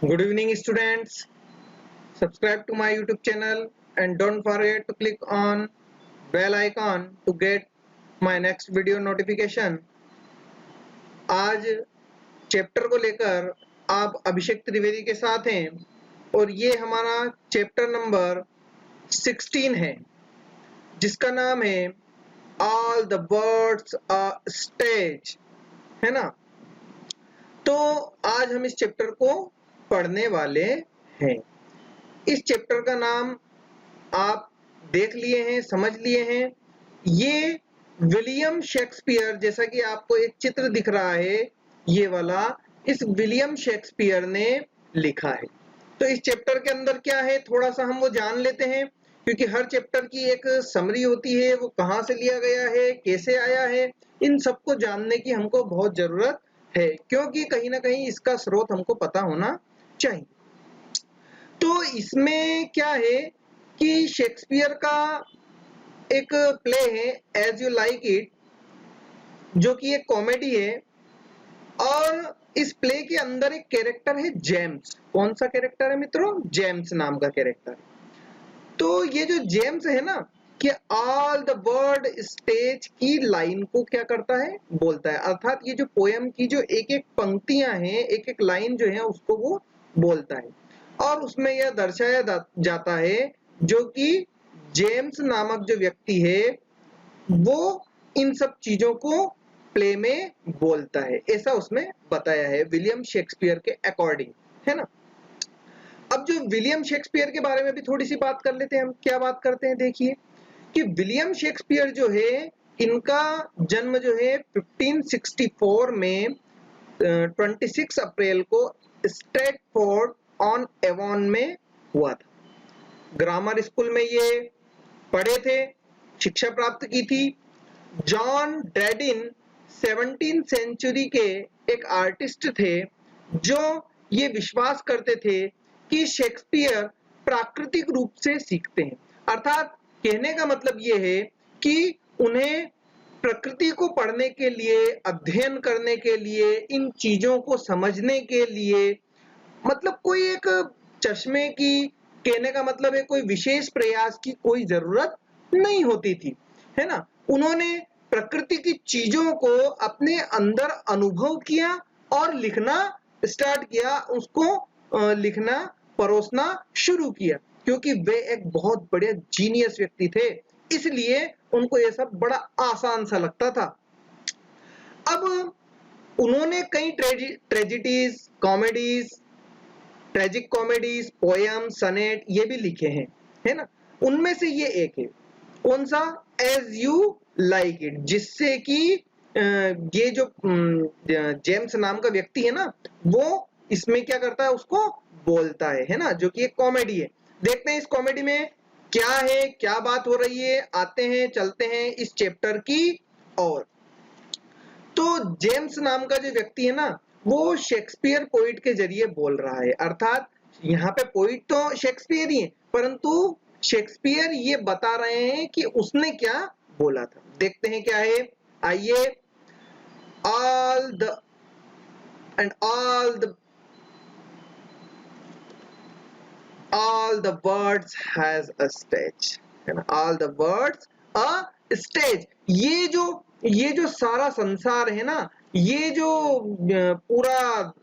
Good evening, students. Subscribe to my YouTube channel and don't forget to click on bell icon to get my next video notification. आज chapter को लेकर आप अभिषेक त्रिवेदी के साथ हैं और ये हमारा चैप्टर नंबर 16 है जिसका नाम है all the words a stage, है ना। तो आज हम इस चैप्टर को पढ़ने वाले हैं। इस चैप्टर का नाम आप देख लिए हैं, समझ लिए हैं। ये विलियम शेक्सपियर, जैसा कि आपको एक चित्र दिख रहा है ये वाला, इस विलियम शेक्सपियर ने लिखा है। तो इस चैप्टर के अंदर क्या है थोड़ा सा हम वो जान लेते हैं, क्योंकि हर चैप्टर की एक समरी होती है, वो कहाँ से लिया गया है, कैसे आया है, इन सबको जानने की हमको बहुत जरूरत है, क्योंकि कहीं ना कहीं इसका स्रोत हमको पता होना चाहिए। तो इसमें क्या है कि शेक्सपियर का एक प्ले है एज यू लाइक इट, जो कि एक कॉमेडी है, और इस प्ले के अंदर एक कैरेक्टर है जेम्स। कौन सा कैरेक्टर है मित्रों? जेम्स नाम का कैरेक्टर। तो ये जो जेम्स है ना, कि ऑल द वर्ड स्टेज की लाइन को क्या करता है, बोलता है। अर्थात ये जो पोयम की जो एक एक पंक्तियां हैं, एक एक लाइन जो है उसको वो बोलता है, और उसमें यह दर्शाया जाता है जो कि जेम्स नामक जो व्यक्ति है वो इन सब चीजों को प्ले में बोलता है, ऐसा उसमें बताया है विलियम शेक्सपियर के अकॉर्डिंग, है ना। अब जो विलियम शेक्सपियर के बारे में भी थोड़ी सी बात कर लेते हैं। हम क्या बात करते हैं, देखिए कि विलियम शेक्सपियर जो है, इनका जन्म जो है 1564 में 26 अप्रैल को स्ट्रेटफोर्ड ऑन एवॉन में हुआ था। ग्रामर स्कूल में ये पढ़े थे, शिक्षा प्राप्त की थी। जॉन ड्रेडिन 17वीं सेंचुरी के एक आर्टिस्ट थे जो ये विश्वास करते थे कि शेक्सपियर प्राकृतिक रूप से सीखते हैं। अर्थात कहने का मतलब ये है कि उन्हें प्रकृति को पढ़ने के लिए, अध्ययन करने के लिए, इन चीजों को समझने के लिए, मतलब कोई एक चश्मे की, कहने का मतलब है कोई विशेष प्रयास की कोई जरूरत नहीं होती थी, है ना। उन्होंने प्रकृति की चीजों को अपने अंदर अनुभव किया और लिखना स्टार्ट किया, उसको लिखना परोसना शुरू किया, क्योंकि वे एक बहुत बड़े जीनियस व्यक्ति थे, इसलिए उनको ये सब बड़ा आसान सा लगता था। अब उन्होंने कई tragedies, comedies, tragic comedies, poem, sonnet ये भी लिखे हैं, है ना। उनमें से ये एक है, कौन सा? एज यू लाइक इट, जिससे कि ये जो जेम्स नाम का व्यक्ति है ना, वो इसमें क्या करता है, उसको बोलता है ना, जो कि एक कॉमेडी है। देखते हैं इस कॉमेडी में क्या है, क्या बात हो रही है। आते हैं, चलते हैं इस चैप्टर की ओर। तो जेम्स नाम का जो व्यक्ति है ना, वो शेक्सपियर पोइट के जरिए बोल रहा है। अर्थात यहाँ पे पोइट तो शेक्सपियर ही है, परंतु शेक्सपियर ये बता रहे हैं कि उसने क्या बोला था। देखते हैं क्या है, आइए। all the words has a stage, है ना। all the words a stage। ये जो सारा संसार है ना, ये जो पूरा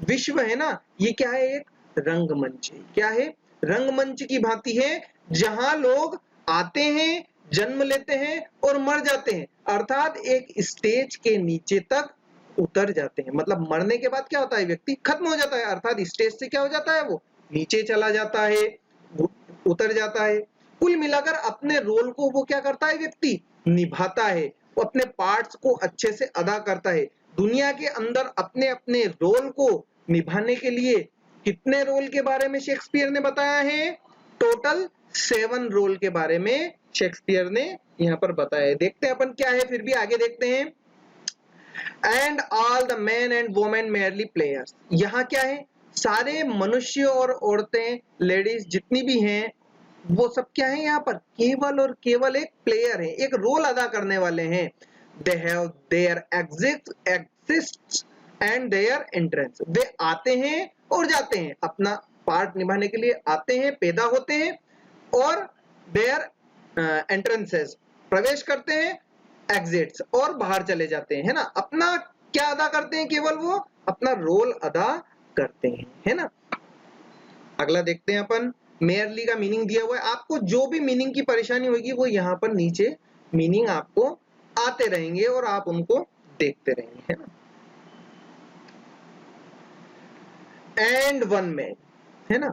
विश्व है ना, ये क्या है? एक रंगमंच है। क्या है? रंगमंच की भांति है, जहां लोग आते हैं, जन्म लेते हैं और मर जाते हैं। अर्थात एक स्टेज के नीचे तक उतर जाते हैं। मतलब मरने के बाद क्या होता है, व्यक्ति खत्म हो जाता है, अर्थात स्टेज से क्या हो जाता है, वो नीचे चला जाता है, उतर जाता है। कुल मिलाकर अपने रोल को वो क्या करता है, व्यक्ति निभाता है, वो अपने पार्ट्स को अच्छे से अदा करता है। दुनिया के अंदर अपने अपने रोल को निभाने के लिए कितने रोल के बारे में शेक्सपियर ने बताया है? टोटल 7 रोल के बारे में शेक्सपियर ने यहाँ पर बताया है। देखते हैं अपन क्या है, फिर भी आगे देखते हैं। And all the man and women merely players. यहाँ क्या है? सारे मनुष्य और औरतें, लेडीज जितनी भी हैं, वो सब क्या है यहाँ पर? केवल और केवल एक प्लेयर है, एक रोल अदा करने वाले हैं। They have their exits and their entrances. वे आते हैं और जाते हैं, अपना पार्ट निभाने के लिए आते हैं, पैदा होते हैं और देयर एंट्रेंसेस, प्रवेश करते हैं, एग्जिट्स, और बाहर चले जाते हैं, है ना। अपना क्या अदा करते हैं, केवल वो अपना रोल अदा करते हैं, है ना। अगला देखते हैं अपन, मेयरली का मीनिंग दिया हुआ है, आपको जो भी मीनिंग की परेशानी होगी वो यहाँ पर नीचे मीनिंग आपको आते रहेंगे और आप उनको देखते रहेंगे, है ना। एंड वन मैन, है ना,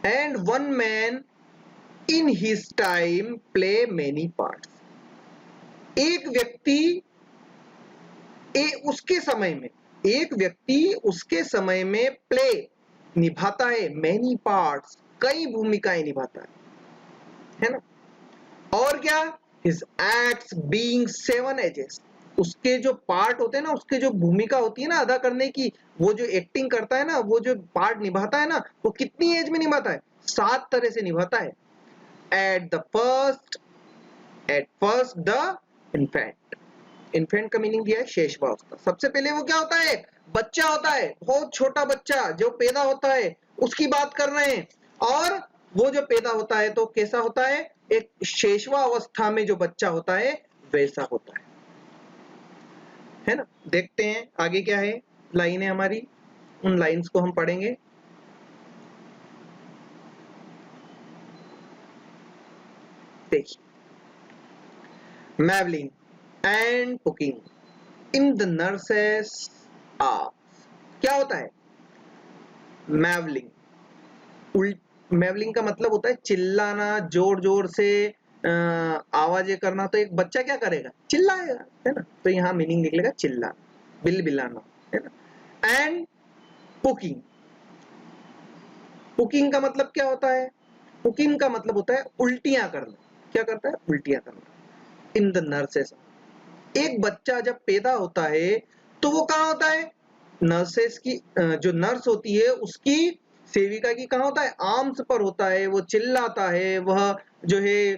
and one man in his time play many parts, एक व्यक्ति उसके समय में, एक व्यक्ति उसके समय में प्ले निभाता है, मेनी पार्ट्स, कई भूमिकाएं निभाता है ना। और क्या, his acts being seven ages, उसके जो पार्ट होते हैं ना, उसके जो भूमिका होती है ना अदा करने की, वो जो एक्टिंग करता है ना, वो जो पार्ट निभाता है ना, वो कितनी एज में निभाता है, 7 तरह से निभाता है। At first the infant, infant का मीनिंग दिया है शेषवावस्था। सबसे पहले वो क्या होता है, बच्चा होता है, बहुत छोटा बच्चा जो पैदा होता है उसकी बात कर रहे हैं। और वो जो पैदा होता है तो कैसा होता है, एक शेषवावस्था में जो बच्चा होता है वैसा होता है ना। देखते हैं आगे क्या है, लाइनें हमारी, उन लाइंस को हम पढ़ेंगे। देखिए, mewling and puking in the nurse's आर, क्या होता है मैवलिंग, मैवलिंग का मतलब होता है चिल्लाना, जोर जोर से आवाजें करना। तो एक बच्चा क्या करेगा, चिल्लाएगा, है ना। तो यहाँ मीनिंग निकलेगा चिल्ला, बिलबिलाना, है ना। एंड पुकिंग, पुकिंग का मतलब क्या होता है, पुकिंग का मतलब होता है उल्टियां करना। क्या करता है, उल्टियां करना। इन द नर्सेस, एक बच्चा जब पैदा होता है तो वो कहाँ होता है, नर्सेस की जो नर्स होती है उसकी, सेविका की कहाँ होता है, आर्म्स पर होता है। वो चिल्लाता है, वह जो है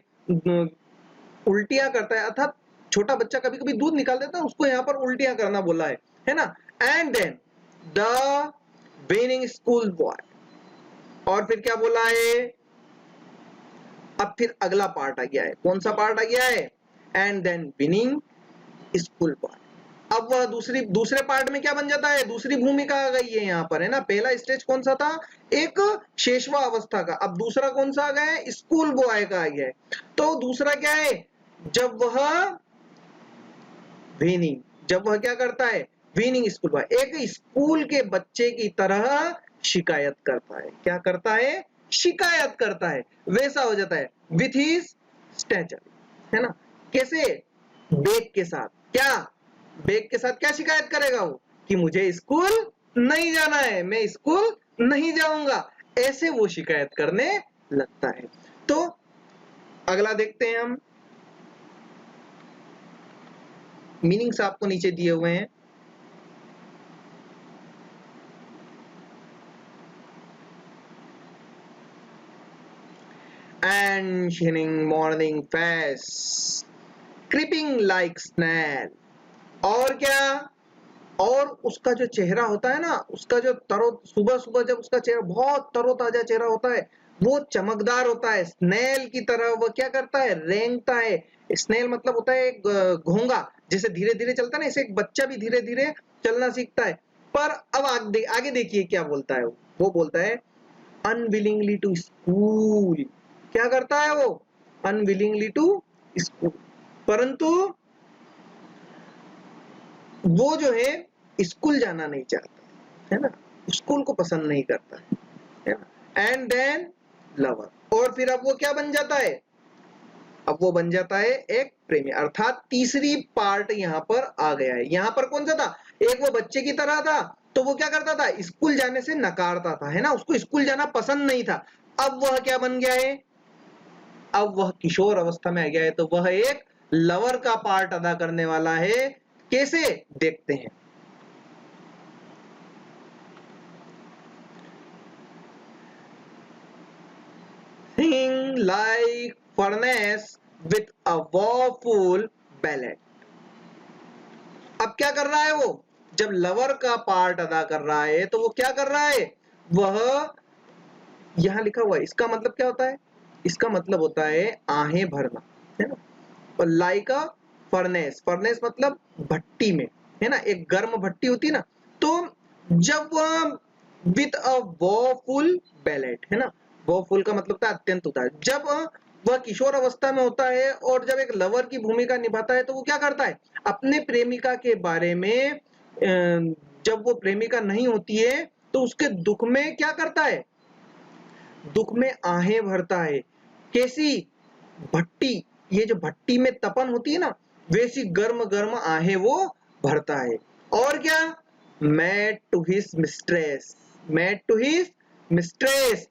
उल्टियां करता है, अर्थात छोटा बच्चा कभी कभी दूध निकाल देता है, उसको यहाँ पर उल्टियां करना बोला है ना। And then the whining school boy, और फिर क्या बोला है, अब फिर अगला पार्ट आ गया है, कौन सा पार्ट आ गया है, and then winning school boy. अब वह दूसरे पार्ट में क्या बन जाता है, दूसरी भूमिका आ गई है यहाँ पर, है ना। पहला स्टेज कौन सा था, एक शेषवा अवस्था का, अब दूसरा कौन सा आ गया है, स्कूल बॉय का आ गया है। तो दूसरा क्या है, जब वह वीनिंग, जब वह क्या करता है, वीनिंग स्कूल बॉय, एक स्कूल के बच्चे की तरह शिकायत करता है। क्या करता है, शिकायत करता है, वैसा हो जाता है विथ हिज स्टैचर, है ना। कैसे, बेग के साथ, क्या बेग के साथ क्या शिकायत करेगा वो, कि मुझे स्कूल नहीं जाना है, मैं स्कूल नहीं जाऊंगा, ऐसे वो शिकायत करने लगता है। तो अगला देखते हैं हम, मीनिंग्स आपको नीचे दिए हुए हैं। And shining morning face creeping like snail, और क्या, और उसका जो चेहरा होता है ना, उसका जो सुबह सुबह जब उसका चेहरा बहुत तरोताजा चेहरा होता है, वो चमकदार होता है, स्नेल की तरह वो क्या करता है, रेंगता है। स्नेल मतलब होता है एक घोंगा, जैसे धीरे धीरे चलता है ना, ऐसे एक बच्चा भी धीरे धीरे चलना सीखता है। पर अब आगे देखिए क्या बोलता है वो बोलता है अनविलिंगली टू स्कूल, क्या करता है वो, अनविलिंगली टू स्कूल, परंतु वो जो है स्कूल जाना नहीं चाहता, है ना, स्कूल को पसंद नहीं करता है ना। एंड देन लवर, और फिर अब वो क्या बन जाता है, अब वो बन जाता है एक प्रेमी, अर्थात तीसरी पार्ट यहाँ पर आ गया है। यहाँ पर कौन सा था, एक वो बच्चे की तरह था, तो वो क्या करता था, स्कूल जाने से नकारता था, है ना, उसको स्कूल जाना पसंद नहीं था। अब वह क्या बन गया है, अब वह किशोर अवस्था में आ गया है, तो वह एक लवर का पार्ट अदा करने वाला है। कैसे, देखते हैं। Sing like furnace with a woeful ballad, अब क्या कर रहा है वो, जब लवर का पार्ट अदा कर रहा है तो वो क्या कर रहा है, वह यहां लिखा हुआ है, इसका मतलब क्या होता है, इसका मतलब होता है आहें भरना, है ना। और लाइक अ फर्नेस, फर्नेस मतलब भट्टी में, है ना, एक गर्म भट्टी होती है ना, तो जब वह विथ अ वॉफुल बैलेट, है ना, वॉफुल का मतलब था अत्यंत होता है, जब वह किशोर अवस्था में होता है और जब एक लवर की भूमिका निभाता है तो वो क्या करता है, अपने प्रेमिका के बारे में जब वो प्रेमिका नहीं होती है तो उसके दुख में क्या करता है, दुख में आहें भरता है। कैसी, भट्टी, ये जो भट्टी में तपन होती है ना, वैसी गर्म गर्म आहें वो भरता है। और क्या, made to his mistress, made to his mistress,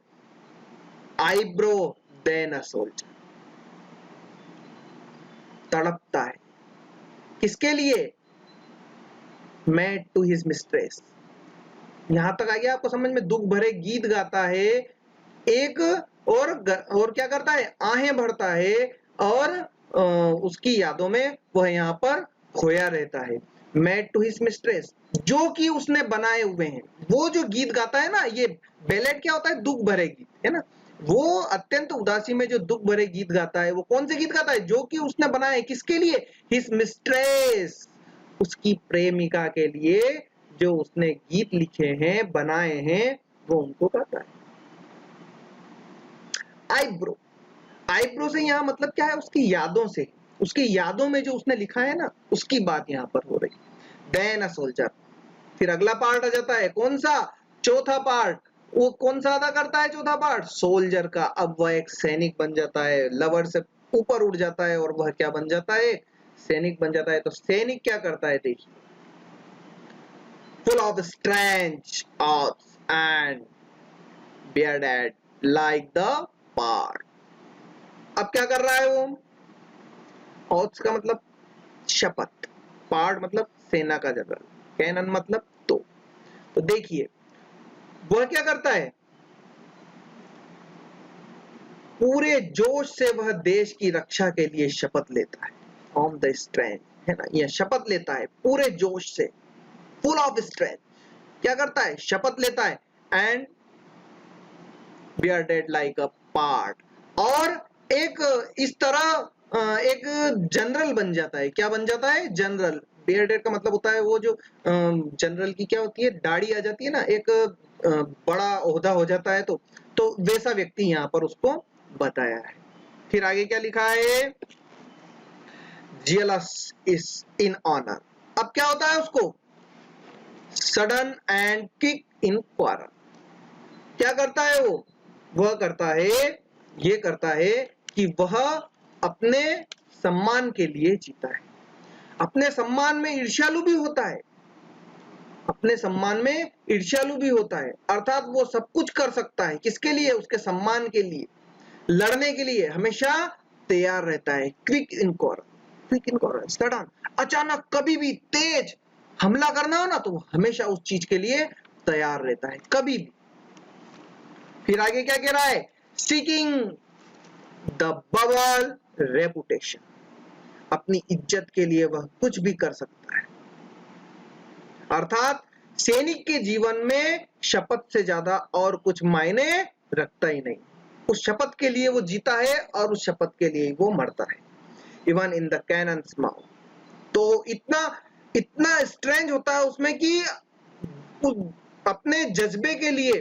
eyebrow then a soldier, तड़पता है किसके लिए, मैड टू हिज मिस्ट्रेस। यहां तक आ गया आपको समझ में, दुख भरे गीत गाता है एक, और क्या करता है, आहें भरता है, और उसकी यादों में वह यहाँ पर खोया रहता है। मैड टू हिज मिस्ट्रेस, जो कि उसने बनाए हुए हैं, वो जो गीत गाता है ना, ये बैलेट क्या होता है, दुख भरे गीत, है ना, वो अत्यंत उदासी में जो दुख भरे गीत गाता है, वो कौन से गीत गाता है, जो कि उसने बनाए किसके लिए, हिज मिस्ट्रेस, उसकी प्रेमिका के लिए, जो उसने गीत लिखे हैं, बनाए हैं, वो उनको गाता है। आईब्रो, आईब्रो से यहाँ मतलब क्या है, उसकी यादों से, उसकी यादों में जो उसने लिखा है ना, उसकी बात यहाँ पर हो रही है। देन अ सोल्जर, फिर अगला पार्ट आ जाता है, कौन सा, चौथा पार्ट, वो कौन सा अदा करता है चौथा पार्ट, सोल्जर का। अब वह एक सैनिक बन जाता है, लवर से ऊपर उठ जाता है और वह क्या बन जाता है, सैनिक बन जाता है। तो सैनिक क्या करता है, देखिए, full of strange oaths and bearded like the part। अब क्या कर रहा है वो, oaths का मतलब शपथ, पार्ट मतलब सेना का जनरल, कैनन मतलब तो देखिए वह क्या करता है, पूरे जोश से वह देश की रक्षा के लिए शपथ लेता है, ऑन द स्ट्रेंथ, है ना, यह शपथ लेता है पूरे जोश से, फुल ऑफ स्ट्रेंथ, क्या करता है, शपथ लेता है, and bearded like a part, और एक इस तरह एक जनरल बन जाता है, क्या बन जाता है, जनरल। बियर्डेड का मतलब होता है वो जो जनरल की क्या होती है, दाढ़ी आ जाती है ना, एक बड़ा ओहदा हो जाता है, तो वैसा व्यक्ति यहाँ पर उसको बताया है। फिर आगे क्या लिखा है, जेलस इज इन ऑनर। अब क्या होता है उसको, sudden and kick in quarrel, क्या करता है वो, वह करता है, ये करता है कि वह अपने सम्मान के लिए जीता है, अपने सम्मान में ईर्ष्यालु भी होता है, अपने सम्मान में ईर्ष्यालु भी होता है, अर्थात वो सब कुछ कर सकता है किसके लिए, उसके सम्मान के लिए, लड़ने के लिए हमेशा तैयार रहता है। Quick in corner, quick in corner, sudden, अचानक कभी भी तेज हमला करना हो ना, तो हमेशा उस चीज के लिए तैयार रहता है, कभी भी। फिर आगे क्या कह रहा है, सीकिंग द बबल रेपुटेशन, अपनी इज्जत के लिए वह कुछ भी कर सकता है, अर्थात सैनिक के जीवन में शपथ से ज्यादा और कुछ मायने रखता ही नहीं, उस शपथ के लिए वो जीता है और उस शपथ के लिए वो मरता है, even in the cannons mouth. तो इतना इतना स्ट्रेंज होता है उसमें कि अपने जज्बे के लिए,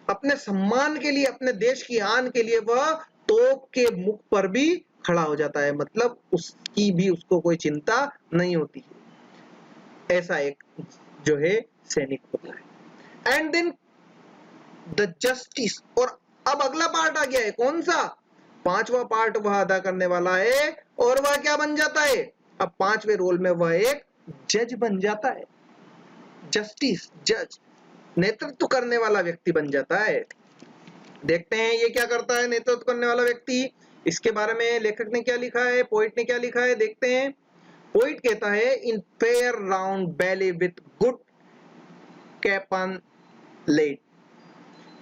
अपने सम्मान के लिए, अपने देश की आन के लिए वह तोप के मुख पर भी खड़ा हो जाता है, मतलब उसकी भी उसको कोई चिंता नहीं होती है, ऐसा एक जो है सैनिक होता है। एंड देन द जस्टिस, और अब अगला पार्ट आ गया है, कौन सा, पांचवा पार्ट वह अदा करने वाला है, और वह क्या बन जाता है, अब पांचवे रोल में वह एक जज बन जाता है, जस्टिस, जज, नेतृत्व करने वाला व्यक्ति बन जाता है। देखते हैं ये क्या करता है नेतृत्व करने वाला व्यक्ति, इसके बारे में लेखक ने क्या लिखा है, पोइट ने क्या लिखा है, देखते हैं। पोइट कहता है, in fair round belly with good capon lined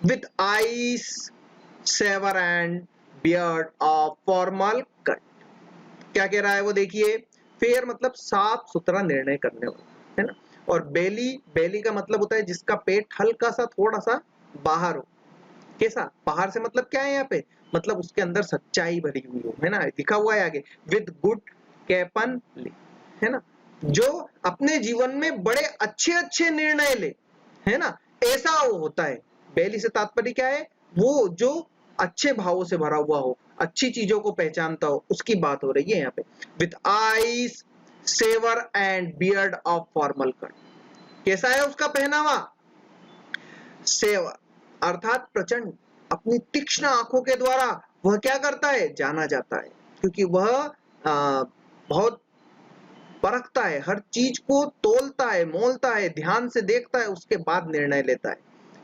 with eyes severe and beard of formal cut. क्या कह रहा है वो, देखिए, फेयर मतलब साफ सुथरा निर्णय करने वाला, है ना, और बेली, बेली का मतलब होता है जिसका पेट हल्का सा थोड़ा सा बाहर हो। कैसा बाहर से मतलब क्या है यहाँ पे, मतलब उसके अंदर सच्चाई भरी हुई हो, है ना, लिखा हुआ है आगे विद गुड कैपन, है ना, जो अपने जीवन में बड़े अच्छे अच्छे निर्णय ले, है ना, ऐसा वो होता है। बेली से तात्पर्य क्या है, वो जो अच्छे भावों से भरा हुआ हो, अच्छी चीजों को पहचानता हो, उसकी बात हो रही है यहाँ पे। With eyes severe and beard of formal cut, कैसा है उसका पहनावा, सेवर अर्थात प्रचंड, अपनी तीक्ष्ण आंखों के द्वारा वह क्या करता है, जाना जाता है, क्योंकि वह बहुत परखता है, हर चीज को तोलता है, मोलता है, ध्यान से देखता है, उसके बाद निर्णय लेता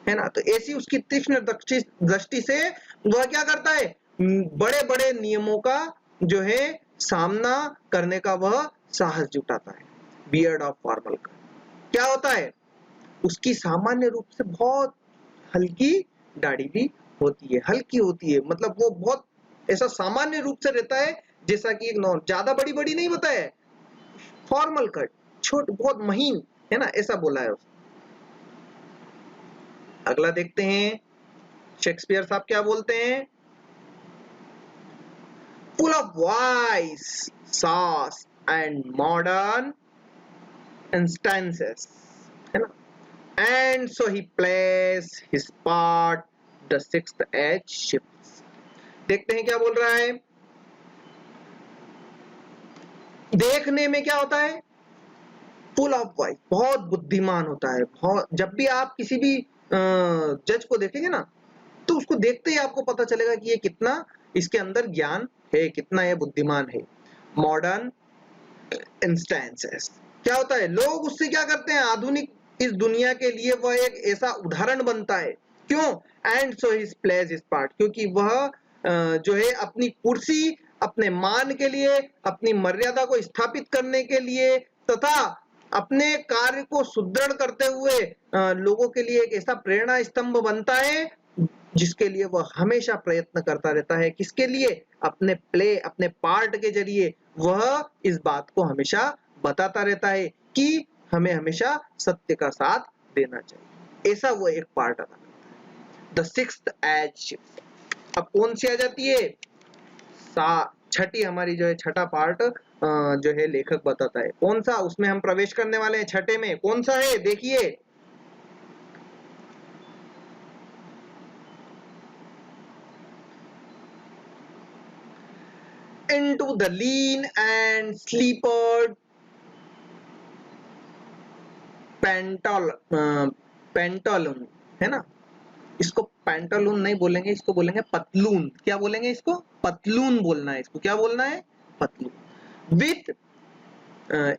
है ना। तो ऐसी उसकी तीक्ष्ण दृष्टि से वह क्या करता है, बड़े बड़े नियमों का जो है सामना करने का वह साहस जुटाता है। बियर्ड ऑफ फॉर्मल का क्या होता है, उसकी सामान्य रूप से बहुत हल्की दाढ़ी भी होती है, हल्की होती है, मतलब वो बहुत ऐसा सामान्य रूप से रहता है, जैसा कि एक ज्यादा बड़ी बड़ी नहीं होता है, फॉर्मल कट, छोट बहुत महीन, है ना, ऐसा बोला है उसने। अगला देखते हैं शेक्सपियर साहब क्या बोलते हैं, full of wise saws and modern instances, है ना, and so he plays his part the sixth age shifts. देखते हैं क्या बोल रहा है, देखने में क्या होता है, फुल ऑफ वाइस, बहुत बुद्धिमान होता है, बहुत, जब भी आप किसी भी जज को देखेंगे ना, तो उसको देखते ही आपको पता चलेगा कि ये कितना इसके अंदर ज्ञान है, कितना ये बुद्धिमान है। मॉडर्न इंस्टेंसेस क्या होता है, लोग उससे क्या करते हैं, आधुनिक इस दुनिया के लिए वह एक ऐसा उदाहरण बनता है, क्यों, and so his place his part, क्योंकि वह जो है अपनी कुर्सी, अपने मान के लिए, अपनी मर्यादा को स्थापित करने के लिए तथा अपने कार्य को सुदृढ़ करते हुए लोगों के लिए एक ऐसा प्रेरणा स्तंभ बनता है, जिसके लिए वह हमेशा प्रयत्न करता रहता है, किसके लिए, अपने प्ले, अपने पार्ट के जरिए वह इस बात को हमेशा बताता रहता है कि हमें हमेशा सत्य का साथ देना चाहिए, ऐसा वो एक पार्ट अदा करता है। द सिक्स्थ एज शिफ्ट, अब कौन सी आ जाती है, छठी हमारी जो है, छठा पार्ट जो है लेखक बताता है, कौन सा, उसमें हम प्रवेश करने वाले हैं, छठे में कौन सा है, देखिए, into the lean and sleepered Pantaloons, है ना, इसको पेंटालून नहीं बोलेंगे, इसको बोलेंगे पतलून, क्या बोलेंगे इसको, पतलून बोलना है इसको, क्या बोलना है, पतलून, with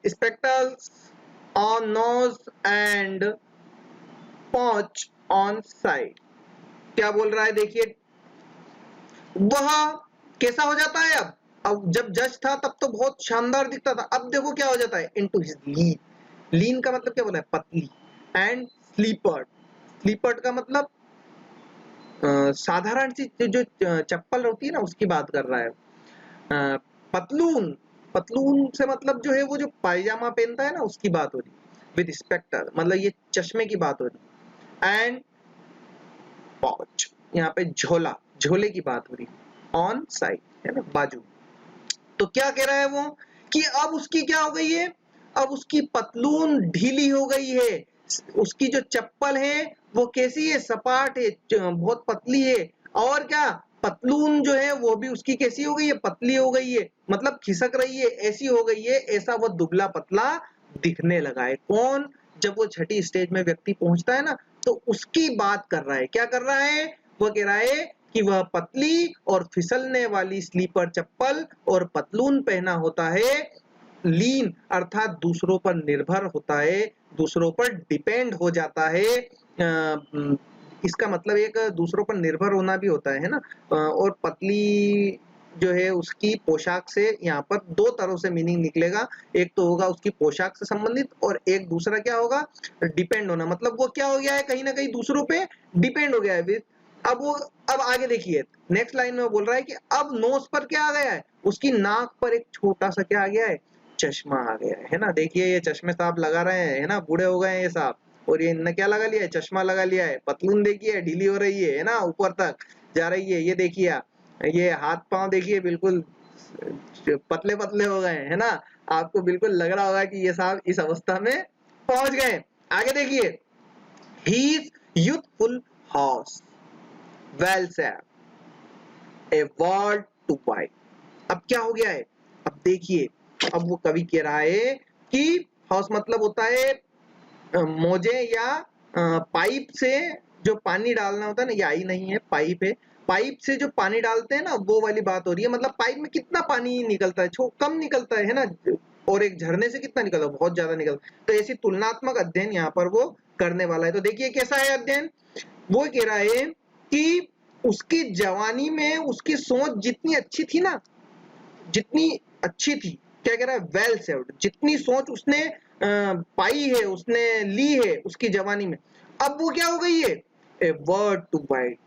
spectacles on nose and pouch on side, क्या बोल रहा है, देखिए, वह कैसा हो जाता है, अब जब जज था तब तो बहुत शानदार दिखता था, अब देखो क्या हो जाता है, इनटू हिज लीन, लीन का मतलब क्या बोला है, पतली, एंड स्लीपर्ड, स्लीपर्ड का मतलब साधारण सी जो चप्पल होती है ना, उसकी बात कर रहा है। पतलून, पतलून से मतलब जो है वो जो पायजामा पहनता है ना, उसकी बात हो रही, विद स्पेक्टर मतलब ये चश्मे की बात हो रही, एंड पाउच, यहाँ पे झोला, झोले की बात हो रही, ऑन साइड, है ना, बाजू। तो क्या कह रहा है वो, कि अब उसकी क्या हो गई है, अब उसकी पतलून ढीली हो गई है, उसकी जो चप्पल है वो कैसी है, सपाट है, बहुत पतली है, और क्या, पतलून जो है वो भी उसकी कैसी हो गई है, पतली हो गई है, मतलब खिसक रही है, ऐसी हो गई है, ऐसा वो दुबला पतला दिखने लगा है। कौन, जब वो छठी स्टेज में व्यक्ति पहुंचता है ना, तो उसकी बात कर रहा है, क्या कर रहा है, वो कह रहा है कि वह पतली और फिसलने वाली स्लीपर चप्पल और पतलून पहना होता है, लीन अर्थात दूसरों पर निर्भर होता है, दूसरों पर डिपेंड हो जाता है, इसका मतलब एक दूसरों पर निर्भर होना भी होता है ना, और पतली जो है उसकी पोशाक से यहाँ पर दो तरह से मीनिंग निकलेगा, एक तो होगा उसकी पोशाक से संबंधित, और एक दूसरा क्या होगा, डिपेंड होना, मतलब वो क्या हो गया है, कहीं ना कहीं दूसरों पे डिपेंड हो गया है। अब वो, अब आगे देखिए नेक्स्ट लाइन में बोल रहा है कि अब नोज पर क्या आ गया है, उसकी नाक पर एक छोटा सा क्या आ गया है, चश्मा आ गया है ना। देखिए ये चश्मे साहब लगा रहे हैं, है ना, बूढ़े हो गए हैं ये साहब, और ये इनने क्या लगा लिया है, चश्मा लगा लिया है। पतलून देखिए ढीली हो रही है ना, ऊपर तक जा रही है। ये देखिए आप, ये हाथ पांव देखिए बिल्कुल पतले पतले हो गए, है ना। आपको बिल्कुल लग रहा होगा कि ये साहब इस अवस्था में पहुंच गए। आगे देखिए, he is youthful hose well saved a world too wide. अब क्या हो गया है, अब देखिए, अब वो कवि कह रहा है कि हॉर्स मतलब होता है मोजे या पाइप से जो पानी डालना होता है ना, ये आई नहीं है, पाइप है, पाइप से जो पानी डालते हैं ना, वो वाली बात हो रही है। मतलब पाइप में कितना पानी निकलता है, कम निकलता है ना, और एक झरने से कितना निकलता है, बहुत ज्यादा निकलता है। तो ऐसी तुलनात्मक अध्ययन यहाँ पर वो करने वाला है। तो देखिए कैसा है अध्ययन, वो कह रहा है कि उसकी जवानी में उसकी सोच जितनी अच्छी थी ना, जितनी अच्छी थी, क्या कह रहा है, वेल सेव्ड, जितनी सोच उसने पाई है, उसने ली है उसकी जवानी में, अब वो क्या हो गई है, ए वर्ड टू वाइड।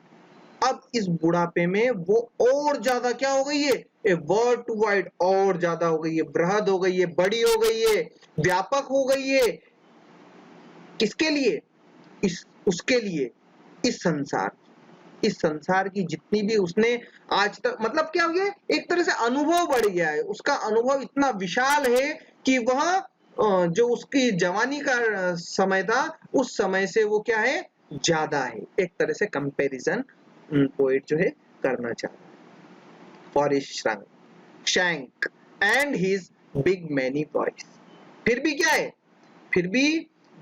अब इस बुढ़ापे में वो और ज्यादा क्या हो गई है, ए वर्ड टू वाइड, और ज्यादा हो गई है, बृहद हो गई है, बड़ी हो गई है, व्यापक हो गई है। किसके लिए, इस उसके लिए, इस संसार की जितनी भी उसने आज तक, मतलब क्या हो गया, एक तरह से अनुभव बढ़ गया है, उसका अनुभव इतना विशाल है कि वह जो उसकी जवानी का समय था, उस समय से वो क्या है, ज्यादा है। एक तरह से कंपैरिजन पोएट जो है करना चाहता है। For his shank and his big many voice. फिर भी क्या है, फिर भी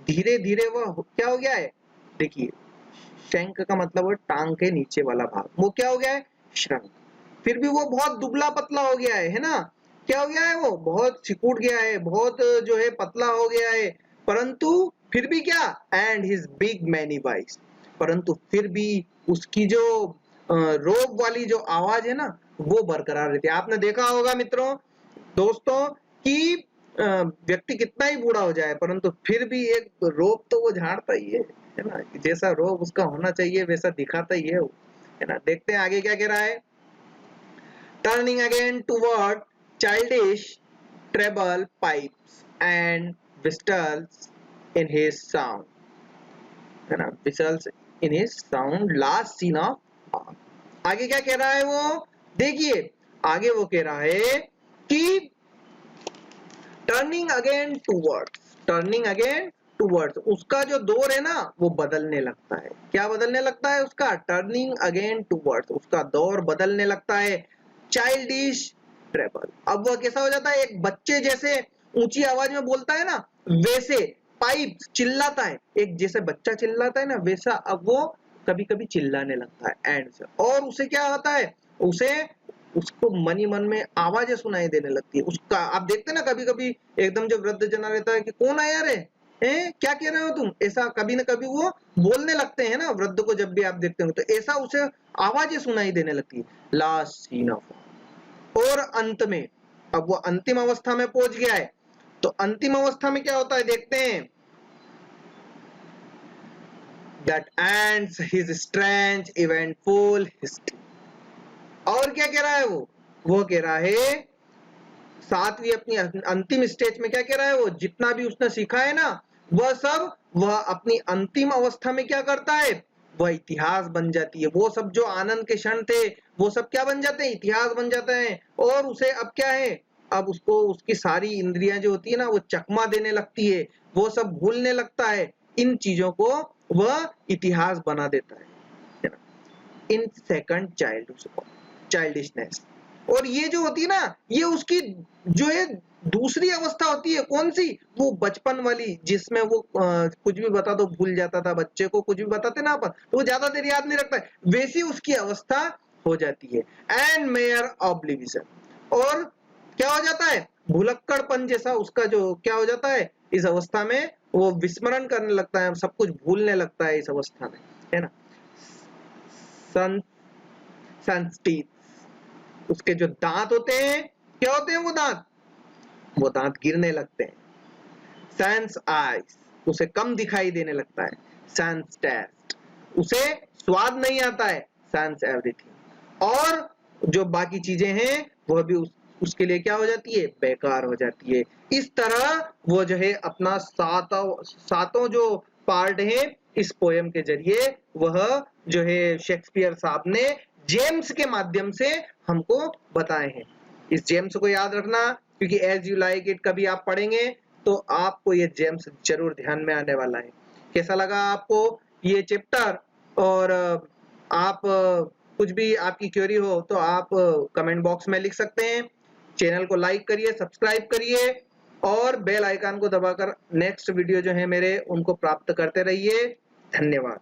धीरे धीरे वह क्या हो गया है, देखिए शैंक का मतलब है टांग के नीचे वाला भाग, वो क्या हो गया है, श्रंक। फिर भी वो बहुत दुबला पतला हो गया है ना, क्या हो गया है, वो बहुत सिकुड़ गया है, बहुत जो है पतला हो गया है। परंतु फिर भी क्या, and his big many voice, परंतु फिर भी उसकी जो रोब वाली जो आवाज है ना, वो बरकरार रहती है। आपने देखा होगा मित्रों, दोस्तों, कि व्यक्ति कितना ही बूढ़ा हो जाए, परंतु फिर भी एक रोब तो वो झाड़ता ही है ना, जैसा रोब उसका होना चाहिए वैसा दिखाता ही है वो, है ना। देखते हैं आगे क्या कह रहा है। Turning again toward childish treble pipes and whistles in his sound, है ना, whistles in his sound last scene of। आगे क्या कह रहा है वो, देखिए आगे वो कह रहा है कि टर्निंग अगेन टूवर्ड्स, उसका जो दौर है ना वो बदलने लगता है। क्या बदलने लगता है उसका, टर्निंग अगेन टूवर्ड्स, उसका दौर बदलने लगता है। चाइल्डिश ट्रेबल, अब वह कैसा हो जाता है, एक बच्चे जैसे ऊंची आवाज में बोलता है ना, वैसे पाइप चिल्लाता है, एक जैसे बच्चा चिल्लाता है ना वैसा अब वो कभी कभी चिल्लाने लगता है एंड से। और उसे क्या होता है, उसे उसको मन ही मन में आवाजें सुनाई देने लगती है उसका। आप देखते हैं ना कभी कभी एकदम जो वृद्ध जना रहता है कि कौन आया रे, क्या कह रहे हो तुम, ऐसा कभी ना कभी वो बोलने लगते हैं ना वृद्ध को, जब भी आप देखते हो तो ऐसा उसे आवाजें सुनाई देने लगती है। लास्ट सीन ऑफ, और अंत में, अब वो अंतिम अवस्था में पहुंच गया है, तो अंतिम अवस्था में क्या होता है देखते हैं। That ends his strange eventful history। और क्या कह रहा है वो कह रहा है सातवीं अपनी अंतिम स्टेज में क्या कह रहा है, वो जितना भी उसने सीखा है ना वह सब वह अपनी अंतिम अवस्था में क्या करता है, वह इतिहास बन जाती है। वो सब जो आनंद के क्षण थे वो सब क्या बन जाते हैं, इतिहास बन जाते हैं। और उसे अब क्या है, अब उसको उसकी सारी इंद्रियां जो होती है ना वो चकमा देने लगती है, वो सब भूलने लगता है, इन चीजों को वह इतिहास बना देता है ना। इन सेकंड चाइल्डिशनेस, और ये जो होती है ना, ये उसकी जो है दूसरी अवस्था होती है, कौन सी, वो बचपन वाली, जिसमें वो कुछ भी बता दो भूल जाता था, बच्चे को कुछ भी बताते ना अपन तो वो ज्यादा देर याद नहीं रखता है, वैसी उसकी अवस्था हो जाती है। एंड मेयर ऑब्लिविजन, और क्या हो जाता है, भुलक्कड़पन जैसा उसका जो क्या हो जाता है इस अवस्था में, वो विस्मरण करने लगता है, सब कुछ भूलने लगता है इस अवस्था में, है ना। उसके जो दांत होते हैं, क्या होते हैं वो दांत गिरने लगते हैं। सेंस आइज, उसे कम दिखाई देने लगता है। सेंस टेस्ट, उसे स्वाद नहीं आता है। सेंस एवरीथिंग, और जो बाकी चीजें हैं वह भी उसके लिए क्या हो जाती है, बेकार हो जाती है। इस तरह वो जो है अपना सातों जो पार्ट है इस पोयम के जरिए वह जो है शेक्सपियर साहब ने जेम्स के माध्यम से हमको बताए हैं। इस जेम्स को याद रखना, क्योंकि एज यू लाइक इट कभी आप पढ़ेंगे तो आपको ये जेम्स जरूर ध्यान में आने वाला है। कैसा लगा आपको ये चैप्टर? और आप कुछ भी आपकी क्वेरी हो तो आप कमेंट बॉक्स में लिख सकते हैं। चैनल को लाइक करिए, सब्सक्राइब करिए और बेल आइकन को दबाकर नेक्स्ट वीडियो जो है मेरे उनको प्राप्त करते रहिए। धन्यवाद।